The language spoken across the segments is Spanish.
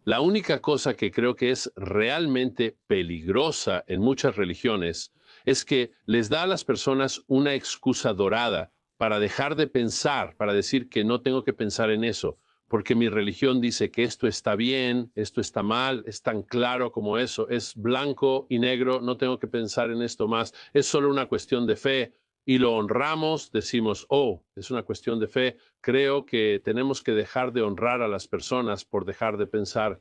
La única cosa que creo que es realmente peligrosa en muchas religiones es que les da a las personas una excusa dorada para dejar de pensar, para decir que no tengo que pensar en eso, porque mi religión dice que esto está bien, esto está mal, es tan claro como eso, es blanco y negro, no tengo que pensar en esto más, es solo una cuestión de fe y lo honramos, decimos, oh, es una cuestión de fe. Creo que tenemos que dejar de honrar a las personas por dejar de pensar.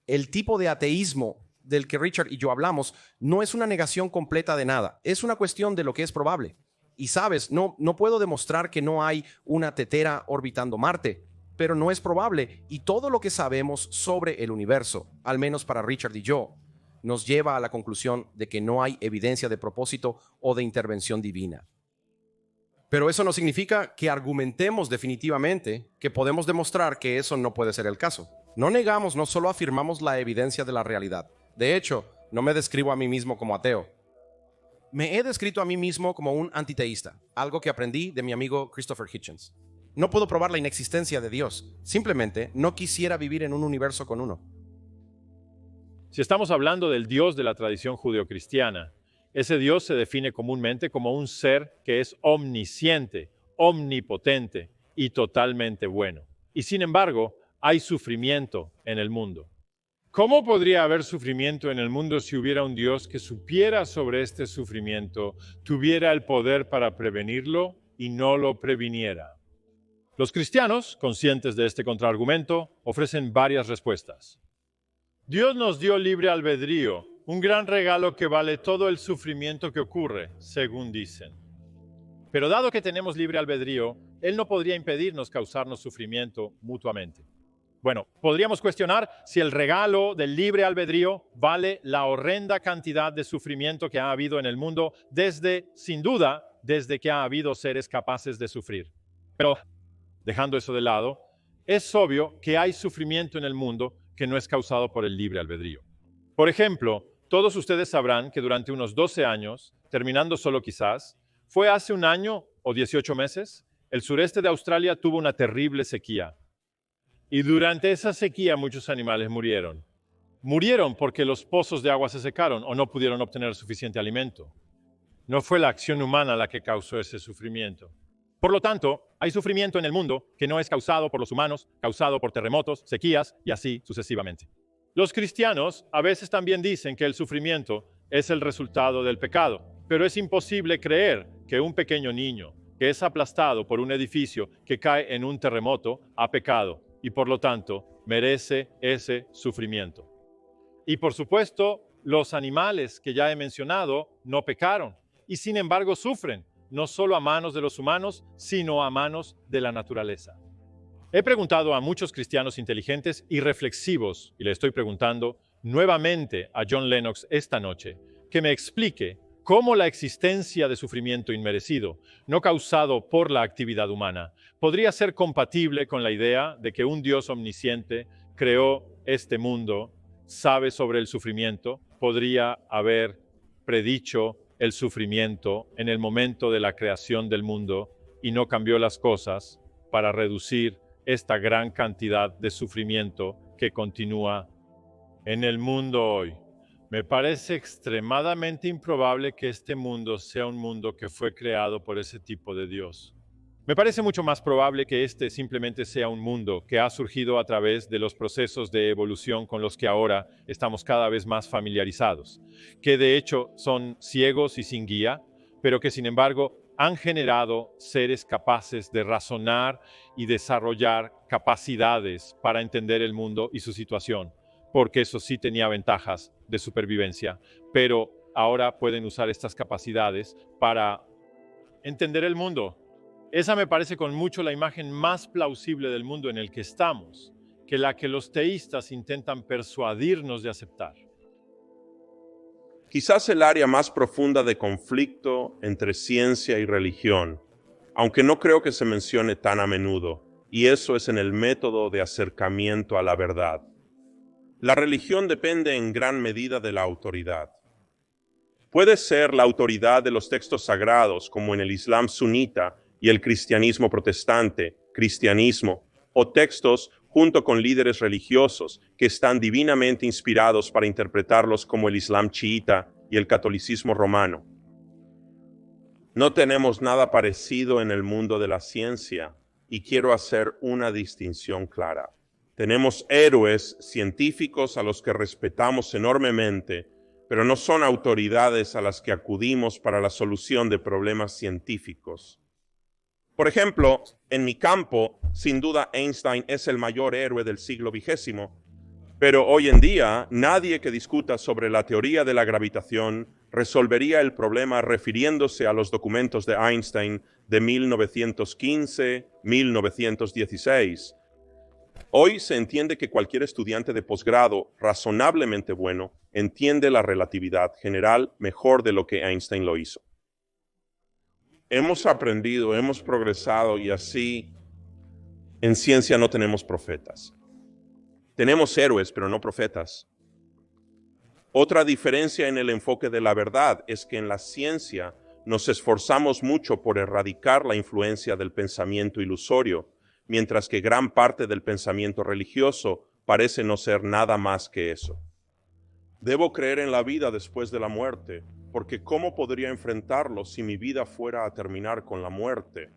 El tipo de ateísmo del que Richard y yo hablamos no es una negación completa de nada, es una cuestión de lo que es probable. Y sabes, no puedo demostrar que no hay una tetera orbitando Marte, pero no es probable, y todo lo que sabemos sobre el universo, al menos para Richard y yo, nos lleva a la conclusión de que no hay evidencia de propósito o de intervención divina. Pero eso no significa que argumentemos definitivamente que podemos demostrar que eso no puede ser el caso. No negamos, no solo afirmamos la evidencia de la realidad. De hecho, no me describo a mí mismo como ateo. Me he descrito a mí mismo como un antiteísta, algo que aprendí de mi amigo Christopher Hitchens. No puedo probar la inexistencia de Dios, simplemente no quisiera vivir en un universo con uno. Si estamos hablando del Dios de la tradición judeocristiana, ese Dios se define comúnmente como un ser que es omnisciente, omnipotente y totalmente bueno. Y sin embargo, hay sufrimiento en el mundo. ¿Cómo podría haber sufrimiento en el mundo si hubiera un Dios que supiera sobre este sufrimiento, tuviera el poder para prevenirlo y no lo previniera? Los cristianos, conscientes de este contraargumento, ofrecen varias respuestas. Dios nos dio libre albedrío, un gran regalo que vale todo el sufrimiento que ocurre, según dicen. Pero dado que tenemos libre albedrío, Él no podría impedirnos causarnos sufrimiento mutuamente. Bueno, podríamos cuestionar si el regalo del libre albedrío vale la horrenda cantidad de sufrimiento que ha habido en el mundo sin duda, desde que ha habido seres capaces de sufrir. Pero, dejando eso de lado, es obvio que hay sufrimiento en el mundo que no es causado por el libre albedrío. Por ejemplo, todos ustedes sabrán que durante unos 12 años, terminando solo quizás, fue hace un año o 18 meses, el sureste de Australia tuvo una terrible sequía. Y durante esa sequía muchos animales murieron. Murieron porque los pozos de agua se secaron o no pudieron obtener suficiente alimento. No fue la acción humana la que causó ese sufrimiento. Por lo tanto, hay sufrimiento en el mundo que no es causado por los humanos, causado por terremotos, sequías y así sucesivamente. Los cristianos a veces también dicen que el sufrimiento es el resultado del pecado, pero es imposible creer que un pequeño niño que es aplastado por un edificio que cae en un terremoto ha pecado y por lo tanto merece ese sufrimiento. Y por supuesto, los animales que ya he mencionado no pecaron y sin embargo sufren, no solo a manos de los humanos, sino a manos de la naturaleza. He preguntado a muchos cristianos inteligentes y reflexivos, y le estoy preguntando nuevamente a John Lennox esta noche, que me explique cómo la existencia de sufrimiento inmerecido, no causado por la actividad humana, podría ser compatible con la idea de que un Dios omnisciente creó este mundo, sabe sobre el sufrimiento, podría haber predicho el sufrimiento en el momento de la creación del mundo y no cambió las cosas para reducir esta gran cantidad de sufrimiento que continúa en el mundo hoy. Me parece extremadamente improbable que este mundo sea un mundo que fue creado por ese tipo de Dios. Me parece mucho más probable que este simplemente sea un mundo que ha surgido a través de los procesos de evolución con los que ahora estamos cada vez más familiarizados, que de hecho son ciegos y sin guía, pero que sin embargo han generado seres capaces de razonar y desarrollar capacidades para entender el mundo y su situación, porque eso sí tenía ventajas de supervivencia, pero ahora pueden usar estas capacidades para entender el mundo. Esa me parece con mucho la imagen más plausible del mundo en el que estamos, que la que los teístas intentan persuadirnos de aceptar. Quizás el área más profunda de conflicto entre ciencia y religión, aunque no creo que se mencione tan a menudo, y eso es en el método de acercamiento a la verdad. La religión depende en gran medida de la autoridad. Puede ser la autoridad de los textos sagrados, como en el Islam sunita y el cristianismo protestante, cristianismo, o textos junto con líderes religiosos que están divinamente inspirados para interpretarlos como el Islam chiita y el catolicismo romano. No tenemos nada parecido en el mundo de la ciencia y quiero hacer una distinción clara. Tenemos héroes científicos a los que respetamos enormemente, pero no son autoridades a las que acudimos para la solución de problemas científicos. Por ejemplo, en mi campo, sin duda Einstein es el mayor héroe del siglo XX, pero hoy en día nadie que discuta sobre la teoría de la gravitación resolvería el problema refiriéndose a los documentos de Einstein de 1915-1916. Hoy se entiende que cualquier estudiante de posgrado razonablemente bueno entiende la relatividad general mejor de lo que Einstein lo hizo. Hemos aprendido, hemos progresado y así en ciencia no tenemos profetas. Tenemos héroes, pero no profetas. Otra diferencia en el enfoque de la verdad es que en la ciencia nos esforzamos mucho por erradicar la influencia del pensamiento ilusorio, mientras que gran parte del pensamiento religioso parece no ser nada más que eso. Debo creer en la vida después de la muerte, porque ¿cómo podría enfrentarlo si mi vida fuera a terminar con la muerte?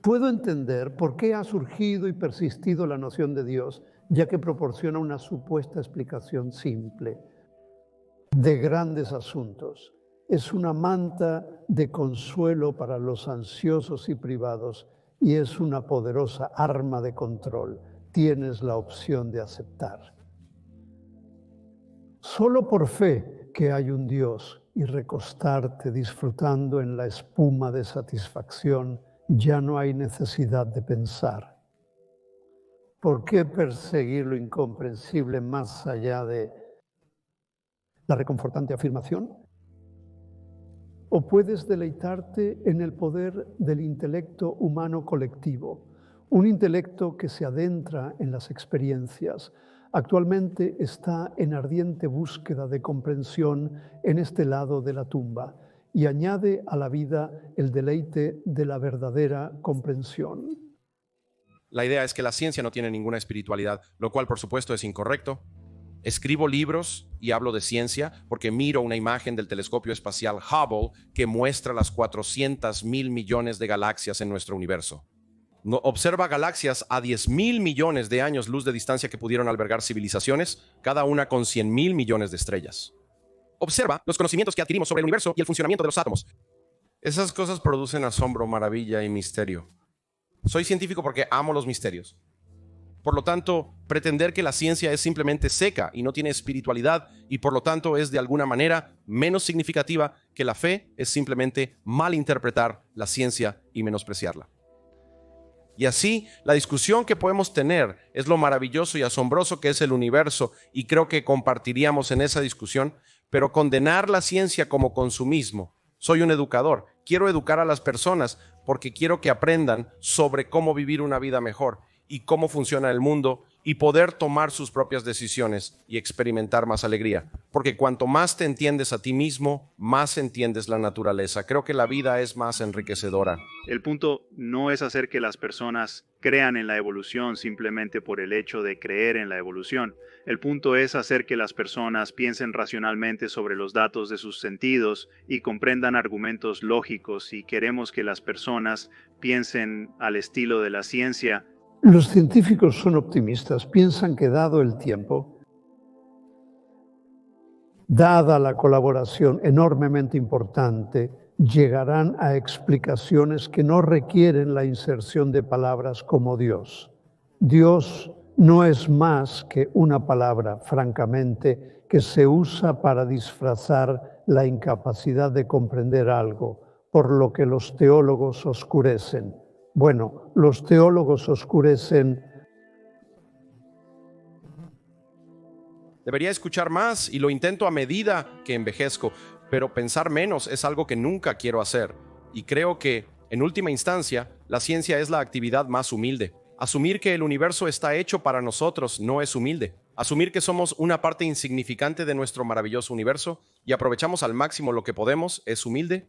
Puedo entender por qué ha surgido y persistido la noción de Dios, ya que proporciona una supuesta explicación simple de grandes asuntos. Es una manta de consuelo para los ansiosos y privados y es una poderosa arma de control. Tienes la opción de aceptar. Solo por fe que hay un Dios y recostarte disfrutando en la espuma de satisfacción, ya no hay necesidad de pensar. ¿Por qué perseguir lo incomprensible más allá de la reconfortante afirmación? ¿O puedes deleitarte en el poder del intelecto humano colectivo? Un intelecto que se adentra en las experiencias. Actualmente está en ardiente búsqueda de comprensión en este lado de la tumba y añade a la vida el deleite de la verdadera comprensión. La idea es que la ciencia no tiene ninguna espiritualidad, lo cual por supuesto es incorrecto. Escribo libros y hablo de ciencia porque miro una imagen del telescopio espacial Hubble que muestra las 400,000 millones de galaxias en nuestro universo. Observa galaxias a 10,000 millones de años luz de distancia que pudieron albergar civilizaciones, cada una con 100,000 millones de estrellas. Observa los conocimientos que adquirimos sobre el universo y el funcionamiento de los átomos. Esas cosas producen asombro, maravilla y misterio. Soy científico porque amo los misterios. Por lo tanto, pretender que la ciencia es simplemente seca y no tiene espiritualidad y por lo tanto es de alguna manera menos significativa que la fe es simplemente malinterpretar la ciencia y menospreciarla. Y así, la discusión que podemos tener es lo maravilloso y asombroso que es el universo y creo que compartiríamos en esa discusión, pero condenar la ciencia como consumismo. Soy un educador, quiero educar a las personas porque quiero que aprendan sobre cómo vivir una vida mejor y cómo funciona el mundo y poder tomar sus propias decisiones y experimentar más alegría. Porque cuanto más te entiendes a ti mismo, más entiendes la naturaleza. Creo que la vida es más enriquecedora. El punto no es hacer que las personas crean en la evolución simplemente por el hecho de creer en la evolución. El punto es hacer que las personas piensen racionalmente sobre los datos de sus sentidos y comprendan argumentos lógicos, y queremos que las personas piensen al estilo de la ciencia. Los científicos son optimistas, piensan que dado el tiempo, dada la colaboración enormemente importante, llegarán a explicaciones que no requieren la inserción de palabras como Dios. Dios no es más que una palabra, francamente, que se usa para disfrazar la incapacidad de comprender algo, por lo que los teólogos oscurecen. Bueno, los teólogos oscurecen. Debería escuchar más y lo intento a medida que envejezco, pero pensar menos es algo que nunca quiero hacer. Y creo que, en última instancia, la ciencia es la actividad más humilde. Asumir que el universo está hecho para nosotros no es humilde. Asumir que somos una parte insignificante de nuestro maravilloso universo y aprovechamos al máximo lo que podemos es humilde.